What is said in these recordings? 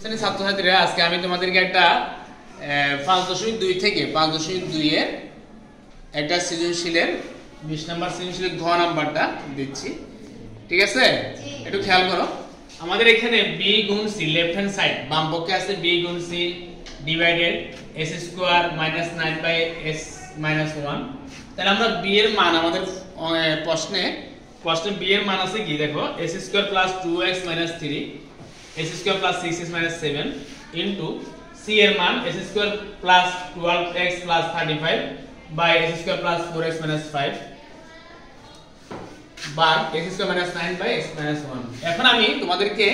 ছাত্রছাত্রীরা আজকে আমি তোমাদেরকে একটা 5.2 থেকে 5.2 এর একটা সৃজনশীলের 20 নাম্বার সৃজনশীলের ঘ নাম্বারটা দিচ্ছি। ঠিক আছে, একটু খেয়াল করো। আমাদের এখানে b গুণ c লেফট হ্যান্ড সাইড বাম পক্ষে আছে b গুণ c divided s square minus 9 by s minus 1। তাহলে আমরা b এর মান আমাদের প্রশ্নে b এর মান আছে কি দেখো, s square plus 2x minus 3 s square plus 6x minus 7 into c এর মান s square plus 12x plus 35 by s square plus 4x minus 5 বার s square minus 9 by s minus 1। এখন আমি তোমাদেরকে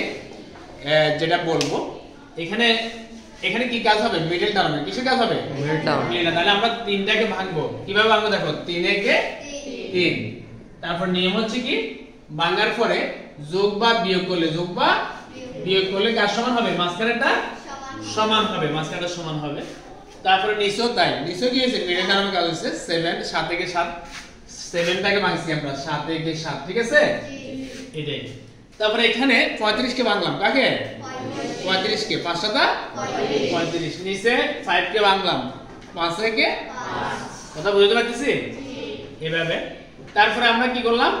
যেটা বলবো, এখানে কি কাজ হবে, মিডল টার্মে কিসের কাজ হবে, মিডল টার্ম। তাহলে আমরা তিনটাকে ভাঙবো, কিভাবে ভাঙবো দেখো, 3 একে 3। তারপর নিয়ম হচ্ছে কি, ভাঙার পরে যোগ বা বিয়োগ করলে কার সমান হবে, মাঝখানেরটা সমান হবে, মাঝখানেরটা সমান হবে। তারপরে নিচেও তাই, নিচেও কি হয়েছে, মিডল টার্মের কাজ হচ্ছে 7 থেকে 7 7টাকে ভাঙছি আমরা 7 থেকে 7। ঠিক আছে, এটাই। তারপরে এখানে 35 কে ভাঙলাম, কাকে 35 কে, 5 7 35। নিচে 5 কে ভাঙলাম 5 থেকে 5। কথা বুঝতে পারতেছি এভাবে। তারপরে আমরা কি করলাম,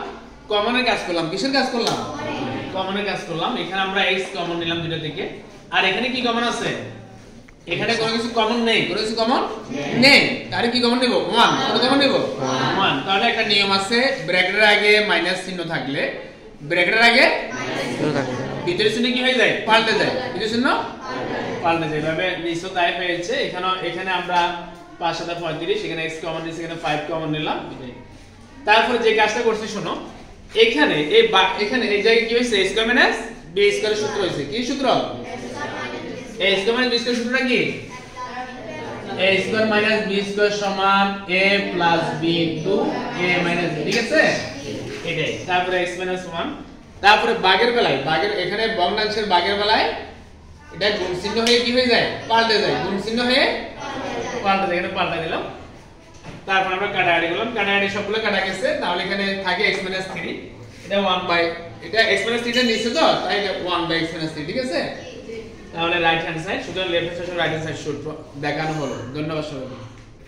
কমনের কাজ করলাম। কিসের কাজ করলাম, কমনের কাজ করলাম। এখানে আমরা x কমন নিলাম দুটো থেকে। আর এখানে কি কমন আছে, এখানে কোনো কিছু কমন নেই, কোনো কিছু কমন নেই। তাহলে কি কমন নেব, 1। কত কমন নেব, 1। তাহলে একটা নিয়ম আছে, ব্র্যাকেটের আগে মাইনাস চিহ্ন থাকলে, ব্র্যাকেটের আগে ভিতরের চিহ্ন কি হয়ে যায়, পাল্টে যায়, ভিতরের চিহ্ন পাল্টে যায়। এভাবে নিচে তাই হয়েছে। এখানে আমরা 5 7 35, এখানে x কমন নিছি, এখানে 5 কমন নিলাম। তারপরে যে কাজটা করছি শোনো, এখানে এই জায়গায় কি হয়েছে, a স্কয়ার মাইনাস b স্কয়ারের সূত্র হয়েছে। কি সূত্র, a square minus b square সূত্রটা কি, a square minus b square সমান a plus b into a minus b। ঠিক আছে, এটাই। তারপরে x মাইনাস 1। তারপরে ভাগের বেলায়, এখানে ভগ্নাংশের ভাগের বেলায় এটা গুণ চিহ্ন হয়ে কি হয়ে যায়, পাল্টে যায়, গুণ চিহ্ন হয়ে পাল্টে যায়, এখানে পাল্টে দিলাম। তারপর আমরা কাটাকাটি করলাম, কাটাকাটি সবগুলো কাটা গেছে। তাহলে এখানে থাকে x 3, এটা 1 বাই, এটা x 3 টা নিচে তো, তাই এটা 1 বাই x 3। ঠিক আছে, তাহলে রাইট হ্যান্ড সাইড, সুতরাং left hand side right hand side সূত্র দেখানো হলো। ধন্যবাদ সবাইকে।